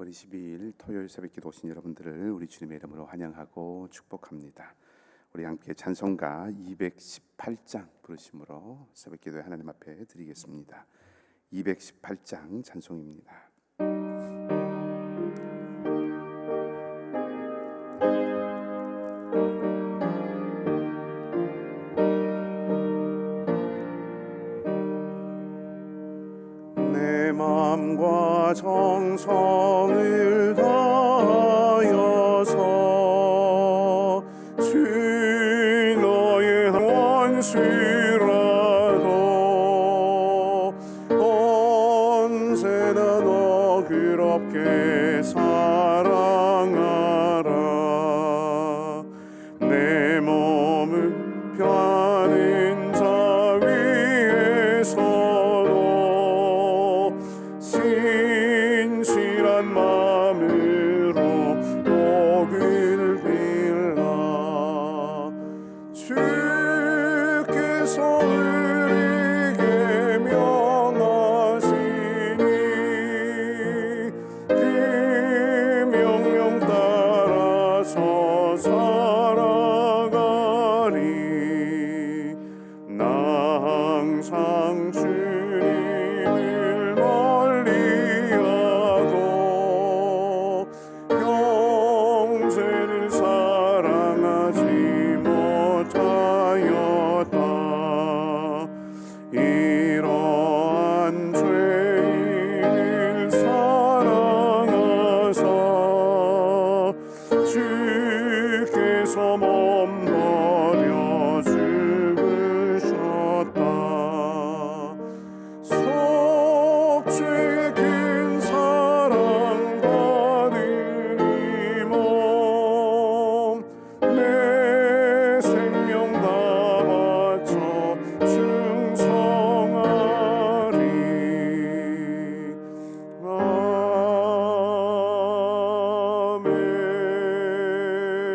10월 22일 토요일 새벽기도 오신 여러분들을 우리 주님의 이름으로 환영하고 축복합니다. 우리 함께 찬송가 218장 부르심으로 새벽기도에 하나님 앞에 드리겠습니다. 218장 찬송입니다. 내 마음과 정성을 다하여서 주 너의 원수라도 언제나 너 그렇게 사랑하라. 내 몸을 펴는 자 위에서도 신실한 마음으로 복을 빌라. 주께서 우리에게 명하시니 그 명령 따라서 살아가리. 나 항상 주님을 멀리하고 형제를 사랑하지 못하였다. 이러한 죄인을 사랑하사 주께서 몸버려 죽으셨다. 속죄의 큰 사랑 받은 이 몸 내 생명 다 바쳐 충성하리.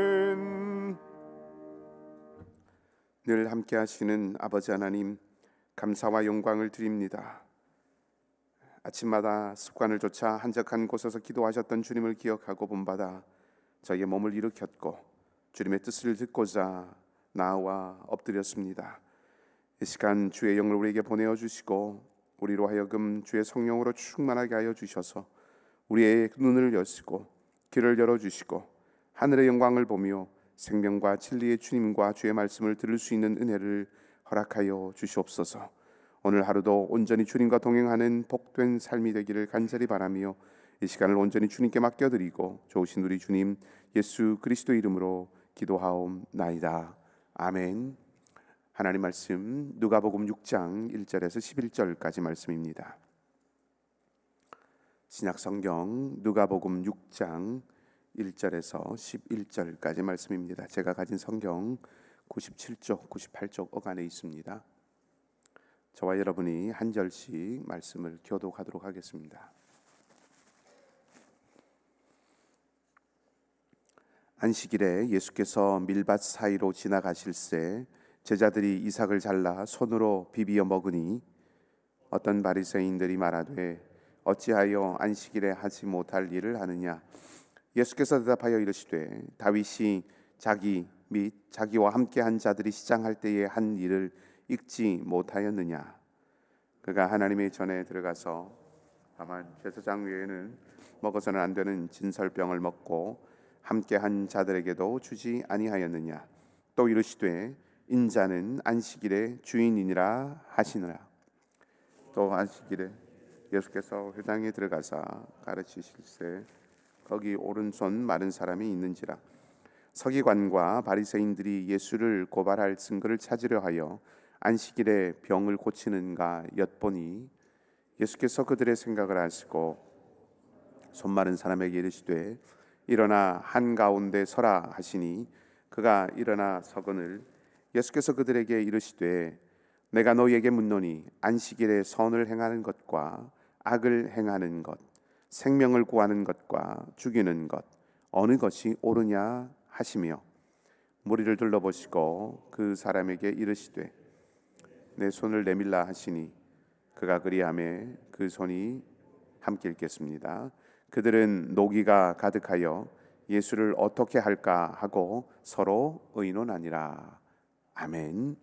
아멘. 늘 함께 하시는 아버지 하나님, 감사와 영광을 드립니다. 아침마다 습관을 좇아 한적한 곳에서 기도하셨던 주님을 기억하고 본받아 저희의 몸을 일으켰고 주님의 뜻을 듣고자 나와 엎드렸습니다. 이 시간 주의 영을 우리에게 보내어 주시고 우리로 하여금 주의 성령으로 충만하게 하여 주셔서 우리의 눈을 여시고 귀를 열어주시고 하늘의 영광을 보며 생명과 진리의 주님과 주의 말씀을 들을 수 있는 은혜를 허락하여 주시옵소서. 오늘 하루도 온전히 주님과 동행하는 복된 삶이 되기를 간절히 바라며 이 시간을 온전히 주님께 맡겨드리고 좋으신 우리 주님 예수 그리스도 이름으로 기도하옵나이다. 아멘. 하나님 말씀 누가복음 6장 1절에서 11절까지 말씀입니다. 신약성경 누가복음 6장 1절에서 11절까지 말씀입니다. 제가 가진 성경 97쪽, 98쪽 어간에 있습니다. 저와 여러분이 한 절씩 말씀을 교독하도록 하겠습니다. 안식일에 예수께서 밀밭 사이로 지나가실새 제자들이 이삭을 잘라 손으로 비비어 먹으니 어떤 바리새인들이 말하되 어찌하여 안식일에 하지 못할 일을 하느냐. 예수께서 대답하여 이르시되 다윗이 자기 및 자기와 함께한 자들이 시장할 때에 한 일을 읽지 못하였느냐. 그가 하나님의 전에 들어가서 다만 제사장 외에는 먹어서는 안 되는 진설병을 먹고 함께한 자들에게도 주지 아니하였느냐. 또 이르시되 인자는 안식일의 주인이니라 하시느라. 또 안식일에 예수께서 회당에 들어가사 가르치실새 거기 오른손 마른 사람이 있는지라. 서기관과 바리새인들이 예수를 고발할 증거를 찾으려 하여 안식일에 병을 고치는가 엿보니 예수께서 그들의 생각을 아시고 손 마른 사람에게 이르시되 일어나 한가운데 서라 하시니 그가 일어나 서거늘 예수께서 그들에게 이르시되 내가 너희에게 묻노니 안식일에 선을 행하는 것과 악을 행하는 것, 생명을 구하는 것과 죽이는 것 어느 것이 옳으냐 하시며 무리를 둘러보시고 그 사람에게 이르시되 내 손을 내밀라 하시니 그가 그리하매 그 손이 함께 읽겠습니다. 그들은 노기가 가득하여 예수를 어떻게 할까 하고 서로 의논하니라. 아멘.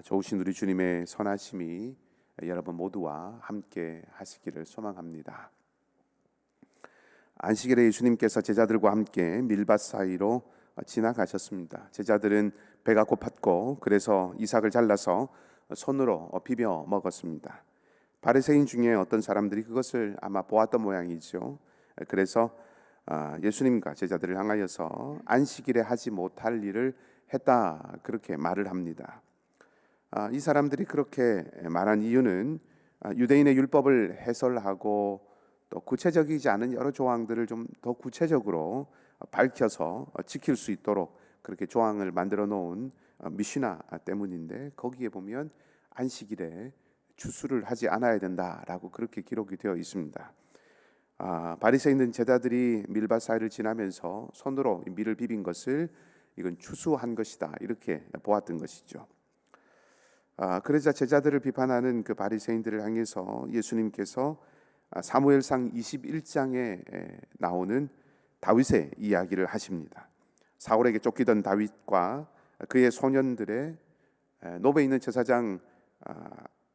좋으신 우리 주님의 선하심이 여러분 모두와 함께 하시기를 소망합니다. 안식일에 예수님께서 제자들과 함께 밀밭 사이로 지나가셨습니다. 제자들은 배가 고팠고 그래서 이삭을 잘라서 손으로 비벼 먹었습니다. 바리새인 중에 어떤 사람들이 그것을 아마 보았던 모양이죠. 그래서 예수님과 제자들을 향하여서 안식일에 하지 못할 일을 했다, 그렇게 말을 합니다. 이 사람들이 그렇게 말한 이유는 유대인의 율법을 해설하고 또 구체적이지 않은 여러 조항들을 좀 더 구체적으로 밝혀서 지킬 수 있도록 그렇게 조항을 만들어 놓은 미시나 때문인데, 거기에 보면 안식일에 주수를 하지 않아야 된다라고 그렇게 기록이 되어 있습니다. 바리새인은 제자들이 밀밭 사이를 지나면서 손으로 밀을 비빈 것을 이건 추수한 것이다, 이렇게 보았던 것이죠. 그러자 제자들을 비판하는 그 바리새인들을 향해서 예수님께서 사무엘상 21장에 나오는 다윗의 이야기를 하십니다. 사울에게 쫓기던 다윗과 그의 소년들의 노베 있는 제사장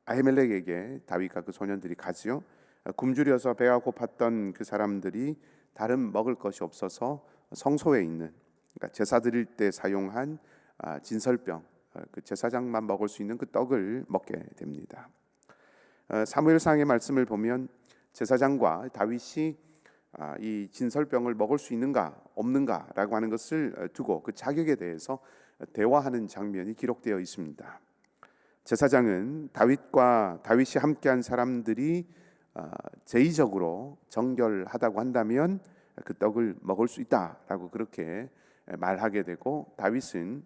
아히멜렉에게 다윗과 그 소년들이 가지요. 굶주려서 배가 고팠던 그 사람들이 다른 먹을 것이 없어서 성소에 있는, 그러니까 제사 드릴 때 사용한 진설병, 그 제사장만 먹을 수 있는 그 떡을 먹게 됩니다. 사무엘상의 말씀을 보면 제사장과 다윗이 이 진설병을 먹을 수 있는가 없는가라고 하는 것을 두고 그 자격에 대해서 대화하는 장면이 기록되어 있습니다. 제사장은 다윗이 함께한 사람들이 제의적으로 정결하다고 한다면 그 떡을 먹을 수 있다라고 그렇게 말하게 되고, 다윗은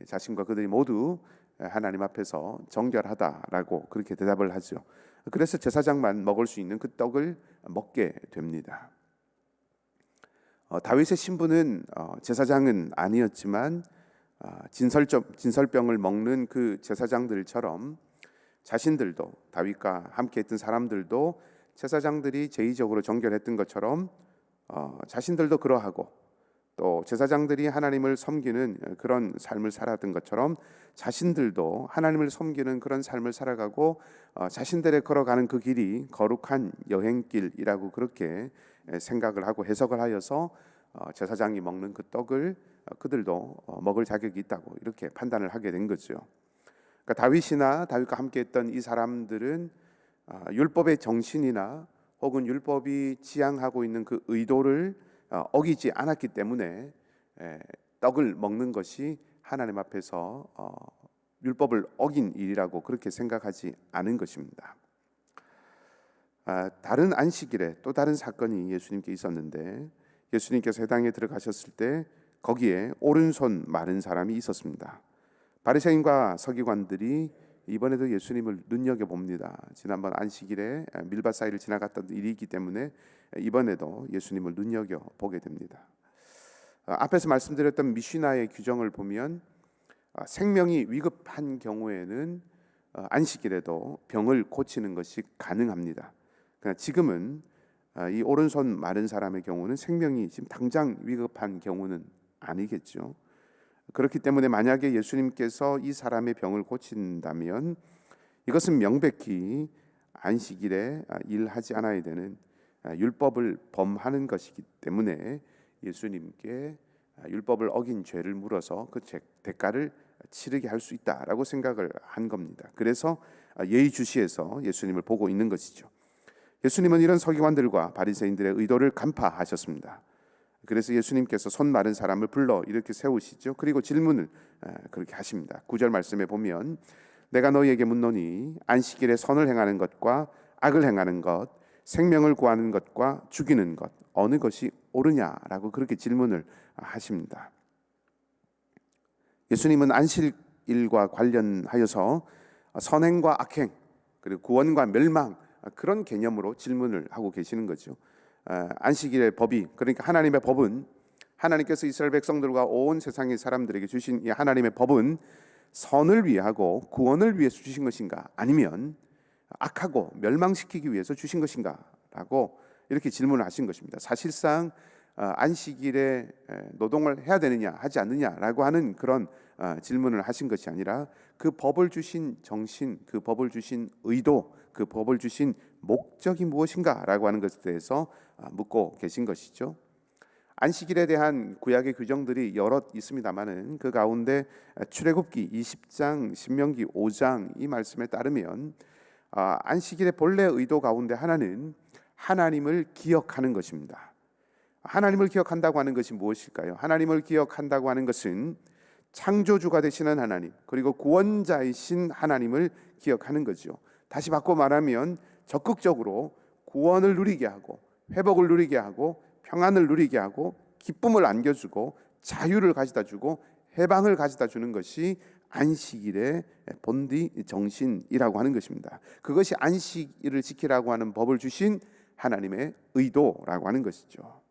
자신과 그들이 모두 하나님 앞에서 정결하다라고 그렇게 대답을 하죠. 그래서 제사장만 먹을 수 있는 그 떡을 먹게 됩니다. 다윗의 신분은 제사장은 아니었지만 진설병을 먹는 그 제사장들처럼 자신들도, 다윗과 함께했던 사람들도 제사장들이 제의적으로 정결했던 것처럼 자신들도 그러하고, 또 제사장들이 하나님을 섬기는 그런 삶을 살았던 것처럼 자신들도 하나님을 섬기는 그런 삶을 살아가고 자신들의 걸어가는 그 길이 거룩한 여행길이라고 그렇게 생각을 하고 해석을 하여서 제사장이 먹는 그 떡을 그들도 먹을 자격이 있다고 이렇게 판단을 하게 된 거죠. 그러니까 다윗이나 다윗과 함께했던 이 사람들은 율법의 정신이나 혹은 율법이 지향하고 있는 그 의도를 어기지 않았기 때문에 떡을 먹는 것이 하나님 앞에서 율법을 어긴 일이라고 그렇게 생각하지 않은 것입니다. 다른 안식일에 또 다른 사건이 예수님께 있었는데, 예수님께서 회당에 들어가셨을 때 거기에 오른손 마른 사람이 있었습니다. 바리새인과 서기관들이 이번에도 예수님을 눈여겨봅니다. 지난번 안식일에 밀밭 사이를 지나갔던 일이 있기 때문에 이번에도 예수님을 눈여겨보게 됩니다. 앞에서 말씀드렸던 미시나의 규정을 보면 생명이 위급한 경우에는 안식일에도 병을 고치는 것이 가능합니다. 그러나 지금은 이 오른손 마른 사람의 경우는 생명이 지금 당장 위급한 경우는 아니겠죠. 그렇기 때문에 만약에 예수님께서 이 사람의 병을 고친다면 이것은 명백히 안식일에 일하지 않아야 되는 율법을 범하는 것이기 때문에 예수님께 율법을 어긴 죄를 물어서 그 대가를 치르게 할 수 있다라고 생각을 한 겁니다. 그래서 예의주시해서 예수님을 보고 있는 것이죠. 예수님은 이런 서기관들과 바리새인들의 의도를 간파하셨습니다. 그래서 예수님께서 손 마른 사람을 불러 이렇게 세우시죠. 그리고 질문을 그렇게 하십니다. 9절 말씀에 보면 내가 너희에게 묻노니 안식일에 선을 행하는 것과 악을 행하는 것, 생명을 구하는 것과 죽이는 것 어느 것이 옳으냐라고 그렇게 질문을 하십니다. 예수님은 안식일과 관련하여서 선행과 악행 그리고 구원과 멸망 그런 개념으로 질문을 하고 계시는 거죠. 안식일의 법이, 그러니까 하나님의 법은, 하나님께서 이스라엘 백성들과 온 세상의 사람들에게 주신 이 하나님의 법은 선을 위하고 구원을 위해서 주신 것인가, 아니면 악하고 멸망시키기 위해서 주신 것인가 라고 이렇게 질문을 하신 것입니다. 사실상 안식일에 노동을 해야 되느냐 하지 않느냐라고 하는 그런 질문을 하신 것이 아니라 그 법을 주신 정신, 그 법을 주신 의도, 그 법을 주신 목적이 무엇인가라고 하는 것에 대해서 묻고 계신 것이죠. 안식일에 대한 구약의 규정들이 여럿 있습니다만은 그 가운데 출애굽기 20장, 신명기 5장 이 말씀에 따르면 안식일의 본래 의도 가운데 하나는 하나님을 기억하는 것입니다. 하나님을 기억한다고 하는 것이 무엇일까요? 하나님을 기억한다고 하는 것은 창조주가 되시는 하나님, 그리고 구원자이신 하나님을 기억하는 거죠. 다시 바꿔 말하면 적극적으로 구원을 누리게 하고 회복을 누리게 하고 평안을 누리게 하고 기쁨을 안겨주고 자유를 가져다 주고 해방을 가져다 주는 것이 안식일의 본디 정신이라고 하는 것입니다. 그것이 안식일을 지키라고 하는 법을 주신 하나님의 의도라고 하는 것이죠.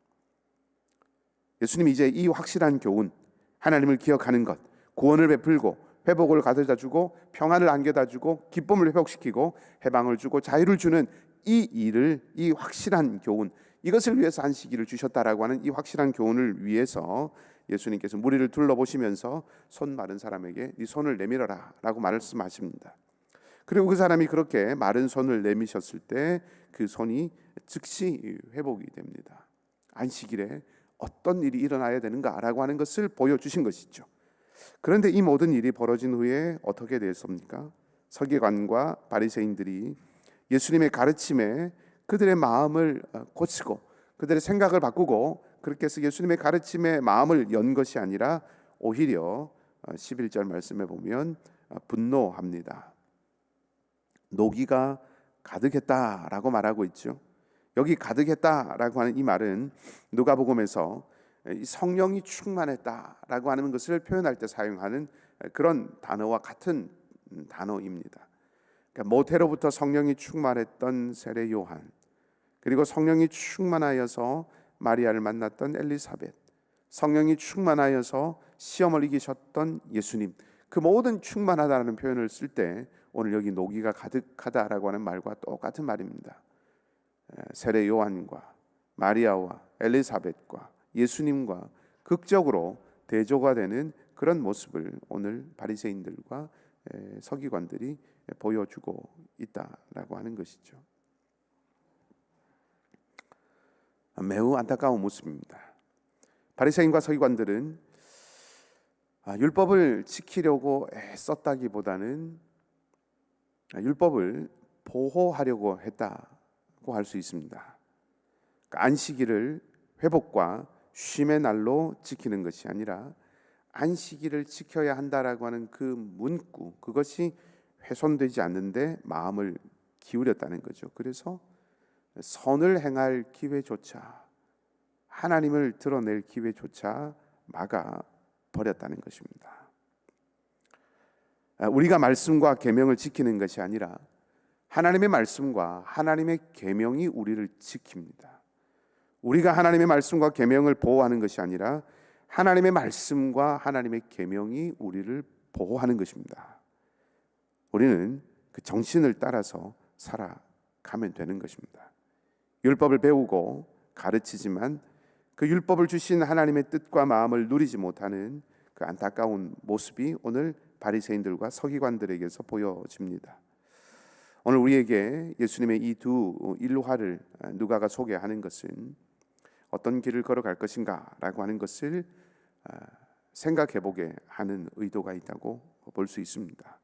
예수님이 이제 이 확실한 교훈, 하나님을 기억하는 것, 구원을 베풀고 회복을 가져다 주고 평안을 안겨다 주고 기쁨을 회복시키고 해방을 주고 자유를 주는 이 일을, 이 확실한 교훈, 이것을 위해서 안식일을 주셨다라고 하는 이 확실한 교훈을 위해서 예수님께서 무리를 둘러보시면서 손 마른 사람에게 네 손을 내밀어라 라고 말씀하십니다. 그리고 그 사람이 그렇게 마른 손을 내미셨을 때 그 손이 즉시 회복이 됩니다. 안식일에 어떤 일이 일어나야 되는가라고 하는 것을 보여주신 것이죠. 그런데 이 모든 일이 벌어진 후에 어떻게 됐습니까? 서기관과 바리새인들이 예수님의 가르침에 그들의 마음을 고치고 그들의 생각을 바꾸고 그렇게 해서 예수님의 가르침에 마음을 연 것이 아니라 오히려 11절 말씀에 보면 분노합니다. 노기가 가득했다라고 말하고 있죠. 여기 가득했다라고 하는 이 말은 누가복음에서 성령이 충만했다라고 하는 것을 표현할 때 사용하는 그런 단어와 같은 단어입니다. 그러니까 모태로부터 성령이 충만했던 세례 요한, 그리고 성령이 충만하여서 마리아를 만났던 엘리사벳, 성령이 충만하여서 시험을 이기셨던 예수님, 그 모든 충만하다는 표현을 쓸 때 오늘 여기 노기가 가득하다라고 하는 말과 똑같은 말입니다. 세례 요한과 마리아와 엘리사벳과 예수님과 극적으로 대조가 되는 그런 모습을 오늘 바리새인들과 서기관들이 보여주고 있다라고 하는 것이죠. 매우 안타까운 모습입니다. 바리새인과 서기관들은 율법을 지키려고 애썼다기보다는 율법을 보호하려고 했다고 할 수 있습니다. 그러니까 안식일을 회복과 쉼의 날로 지키는 것이 아니라 안식일을 지켜야 한다라고 하는 그 문구, 그것이 훼손되지 않는데 마음을 기울였다는 거죠. 그래서 선을 행할 기회조차, 하나님을 드러낼 기회조차 막아 버렸다는 것입니다. 우리가 말씀과 계명을 지키는 것이 아니라 하나님의 말씀과 하나님의 계명이 우리를 지킵니다. 우리가 하나님의 말씀과 계명을 보호하는 것이 아니라 하나님의 말씀과 하나님의 계명이 우리를 보호하는 것입니다. 우리는 그 정신을 따라서 살아가면 되는 것입니다. 율법을 배우고 가르치지만 그 율법을 주신 하나님의 뜻과 마음을 누리지 못하는 그 안타까운 모습이 오늘 바리새인들과 서기관들에게서 보여집니다. 오늘 우리에게 예수님의 이 두 일화를 누가가 소개하는 것은 어떤 길을 걸어갈 것인가라고 하는 것을 생각해보게 하는 의도가 있다고 볼 수 있습니다.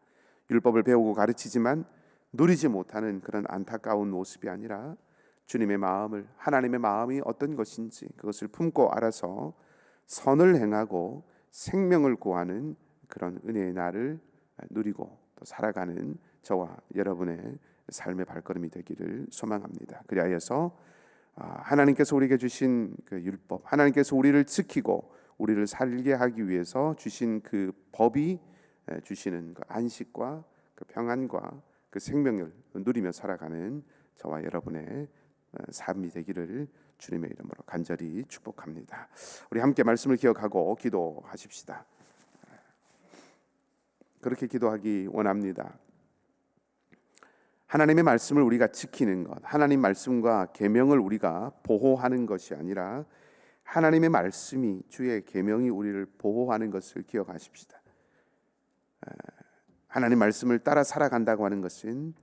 율법을 배우고 가르치지만 누리지 못하는 그런 안타까운 모습이 아니라 주님의 마음을, 하나님의 마음이 어떤 것인지 그것을 품고 알아서 선을 행하고 생명을 구하는 그런 은혜의 날을 누리고 또 살아가는 저와 여러분의 삶의 발걸음이 되기를 소망합니다. 그리하여서 하나님께서 우리에게 주신 그 율법, 하나님께서 우리를 지키고 우리를 살게 하기 위해서 주신 그 법이 주시는 그 안식과 그 평안과 그 생명을 누리며 살아가는 저와 여러분의 삶이 되기를 주님의 이름으로 간절히 축복합니다. 우리 함께 말씀을 기억하고 기도하십시다. 그렇게 기도하기 원합니다. 하나님의 말씀을 우리가 지키는 것, 하나님 말씀과 계명을 우리가 보호하는 것이 아니라 하나님의 말씀이, 주의 계명이 우리를 보호하는 것을 기억하십시다. 하나님 말씀을 따라 살아간다고 하는 것은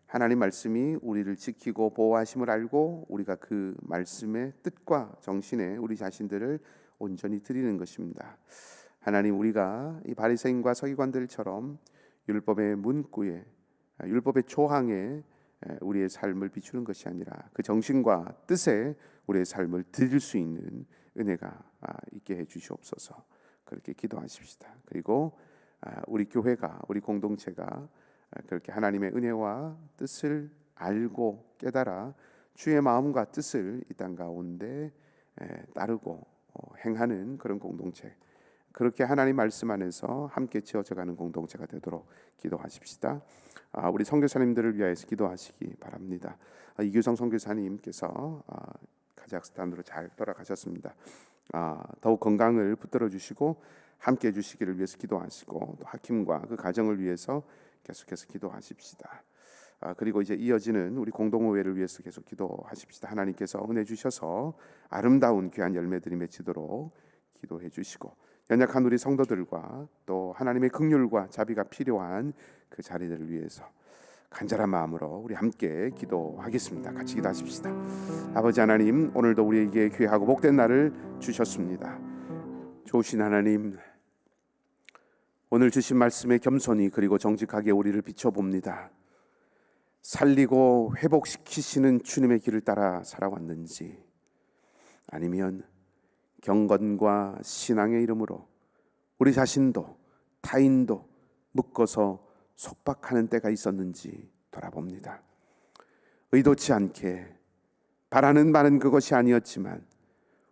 하나님 말씀이 우리를 지키고 보호하심을 알고 우리가 그 말씀의 뜻과 정신에 우리 자신들을 온전히 드리는 것입니다. 하나님, 우리가 이 바리새인과 서기관들처럼 율법의 문구에, 율법의 조항에 우리의 삶을 비추는 것이 아니라 그 정신과 뜻에 우리의 삶을 드릴 수 있는 은혜가 있게 해 주시옵소서. 그렇게 기도하십시다. 그리고 우리 교회가, 우리 공동체가 그렇게 하나님의 은혜와 뜻을 알고 깨달아 주의 마음과 뜻을 이 땅 가운데 따르고 행하는 그런 공동체, 그렇게 하나님 말씀 안에서 함께 지어져가는 공동체가 되도록 기도하십시다. 우리 선교사님들을 위하여서 기도하시기 바랍니다. 이규성 선교사님께서 카자흐스탄으로 잘 돌아가셨습니다. 더욱 건강을 붙들어 주시고 함께 해주시기를 위해서 기도하시고, 또 하킴과 그 가정을 위해서 계속해서 기도하십시다. 그리고 이제 이어지는 우리 공동모회를 위해서 계속 기도하십시다. 하나님께서 은혜 주셔서 아름다운 귀한 열매들이 맺히도록 기도해 주시고, 연약한 우리 성도들과 또 하나님의 긍휼과 자비가 필요한 그 자리들을 위해서 간절한 마음으로 우리 함께 기도하겠습니다. 같이 기도하십시다. 아버지 하나님, 오늘도 우리에게 귀하고 복된 날을 주셨습니다. 좋으신 하나님, 오늘 주신 말씀에 겸손히 그리고 정직하게 우리를 비춰봅니다. 살리고 회복시키시는 주님의 길을 따라 살아왔는지, 아니면 경건과 신앙의 이름으로 우리 자신도 타인도 묶어서 속박하는 때가 있었는지 돌아봅니다. 의도치 않게 바라는 바는 그것이 아니었지만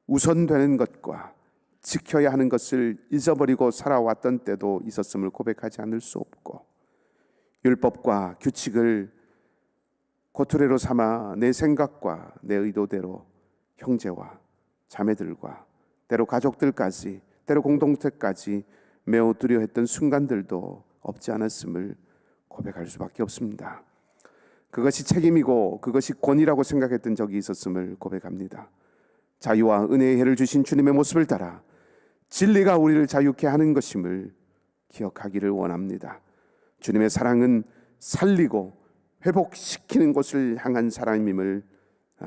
우선되는 것과 지켜야 하는 것을 잊어버리고 살아왔던 때도 있었음을 고백하지 않을 수 없고, 율법과 규칙을 고투레로 삼아 내 생각과 내 의도대로 형제와 자매들과 때로 가족들까지, 때로 공동체까지 매우 두려워했던 순간들도 없지 않았음을 고백할 수밖에 없습니다. 그것이 책임이고 그것이 권위라고 생각했던 적이 있었음을 고백합니다. 자유와 은혜의 해를 주신 주님의 모습을 따라 진리가 우리를 자유케 하는 것임을 기억하기를 원합니다. 주님의 사랑은 살리고 회복시키는 것을 향한 사랑임을,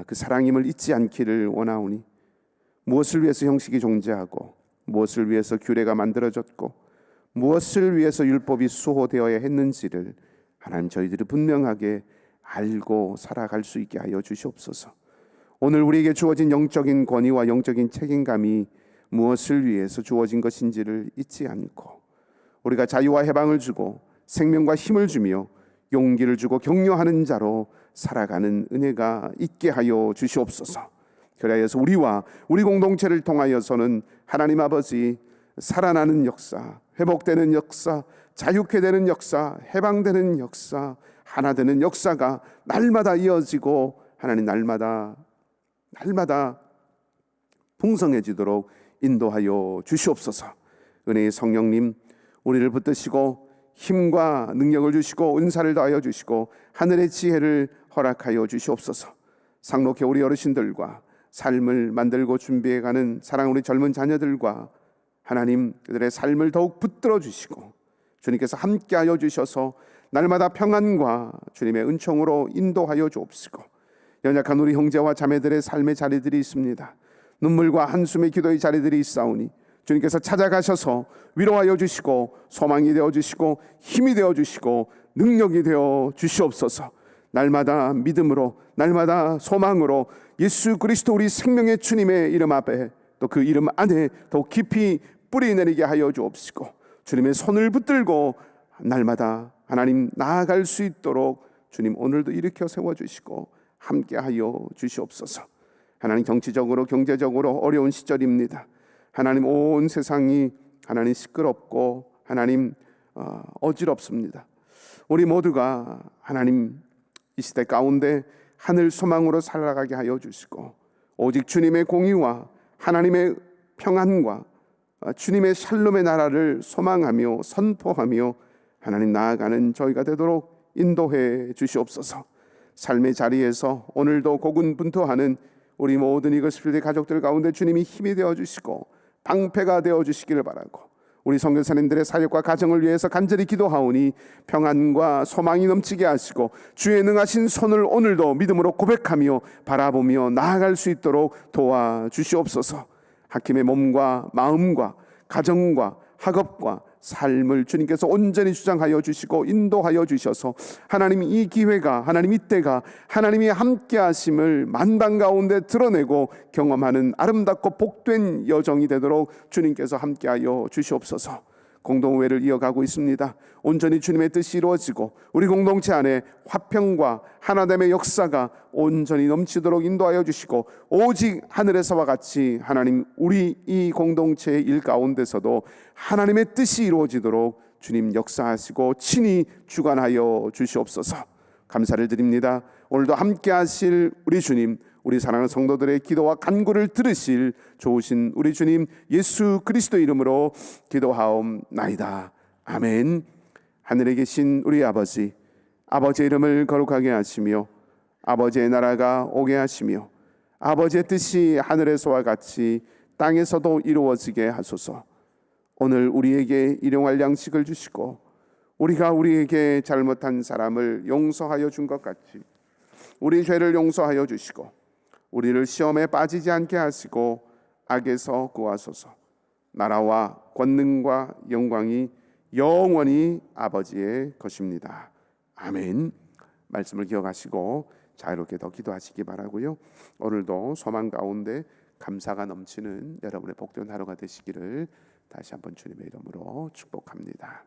그 사랑임을 잊지 않기를 원하오니, 무엇을 위해서 형식이 존재하고 무엇을 위해서 규례가 만들어졌고 무엇을 위해서 율법이 수호되어야 했는지를 하나님, 저희들이 분명하게 알고 살아갈 수 있게 하여 주시옵소서. 오늘 우리에게 주어진 영적인 권위와 영적인 책임감이 무엇을 위해서 주어진 것인지를 잊지 않고, 우리가 자유와 해방을 주고 생명과 힘을 주며 용기를 주고 격려하는 자로 살아가는 은혜가 있게 하여 주시옵소서. 그래서 우리와 우리 공동체를 통하여서는 하나님 아버지, 살아나는 역사, 회복되는 역사, 자유케 되는 역사, 해방되는 역사, 하나 되는 역사가 날마다 이어지고 하나님 날마다 풍성해지도록 인도하여 주시옵소서. 은혜의 성령님, 우리를 붙드시고 힘과 능력을 주시고 은사를 더하여 주시고 하늘의 지혜를 허락하여 주시옵소서. 상록회 우리 어르신들과 삶을 만들고 준비해가는 사랑 우리 젊은 자녀들과 하나님, 그들의 삶을 더욱 붙들어 주시고 주님께서 함께하여 주셔서 날마다 평안과 주님의 은총으로 인도하여 주옵시고, 연약한 우리 형제와 자매들의 삶의 자리들이 있습니다. 눈물과 한숨의 기도의 자리들이 있사오니 주님께서 찾아가셔서 위로하여 주시고 소망이 되어 주시고 힘이 되어 주시고 능력이 되어 주시옵소서. 날마다 믿음으로, 날마다 소망으로 예수 그리스도 우리 생명의 주님의 이름 앞에, 또 그 이름 안에 더욱 깊이 뿌리 내리게 하여 주옵시고, 주님의 손을 붙들고 날마다 하나님 나아갈 수 있도록 주님 오늘도 일으켜 세워주시고 함께하여 주시옵소서. 하나님, 정치적으로 경제적으로 어려운 시절입니다. 하나님, 온 세상이 하나님 시끄럽고 하나님 어지럽습니다. 우리 모두가 하나님 이 시대 가운데 하늘 소망으로 살아가게 하여 주시고, 오직 주님의 공의와 하나님의 평안과 주님의 샬롬의 나라를 소망하며 선포하며 하나님 나아가는 저희가 되도록 인도해 주시옵소서. 삶의 자리에서 오늘도 고군분투하는 우리 모든 이글스필드 가족들 가운데 주님이 힘이 되어 주시고 방패가 되어 주시기를 바라고, 우리 선교사님들의 사역과 가정을 위해서 간절히 기도하오니 평안과 소망이 넘치게 하시고 주의 능하신 손을 오늘도 믿음으로 고백하며 바라보며 나아갈 수 있도록 도와주시옵소서. 하킴의 몸과 마음과 가정과 학업과 삶을 주님께서 온전히 주장하여 주시고 인도하여 주셔서 하나님 이 기회가, 하나님 이 때가 하나님이 함께 하심을 만방 가운데 드러내고 경험하는 아름답고 복된 여정이 되도록 주님께서 함께하여 주시옵소서. 공동회를 이어가고 있습니다. 온전히 주님의 뜻이 이루어지고 우리 공동체 안에 화평과 하나됨의 역사가 온전히 넘치도록 인도하여 주시고, 오직 하늘에서와 같이 하나님 우리 이 공동체의 일 가운데서도 하나님의 뜻이 이루어지도록 주님 역사하시고 친히 주관하여 주시옵소서. 감사를 드립니다. 오늘도 함께 하실 우리 주님, 우리 사랑하는 성도들의 기도와 간구를 들으실 좋으신 우리 주님 예수 그리스도 이름으로 기도하옵나이다. 아멘. 하늘에 계신 우리 아버지, 아버지의 이름을 거룩하게 하시며 아버지의 나라가 오게 하시며 아버지의 뜻이 하늘에서와 같이 땅에서도 이루어지게 하소서. 오늘 우리에게 일용할 양식을 주시고 우리가 우리에게 잘못한 사람을 용서하여 준 것 같이 우리 죄를 용서하여 주시고 우리를 시험에 빠지지 않게 하시고 악에서 구하소서. 나라와 권능과 영광이 영원히 아버지의 것입니다. 아멘. 말씀을 기억하시고 자유롭게 더 기도하시기 바라고요. 오늘도 소망 가운데 감사가 넘치는 여러분의 복된 하루가 되시기를 다시 한번 주님의 이름으로 축복합니다.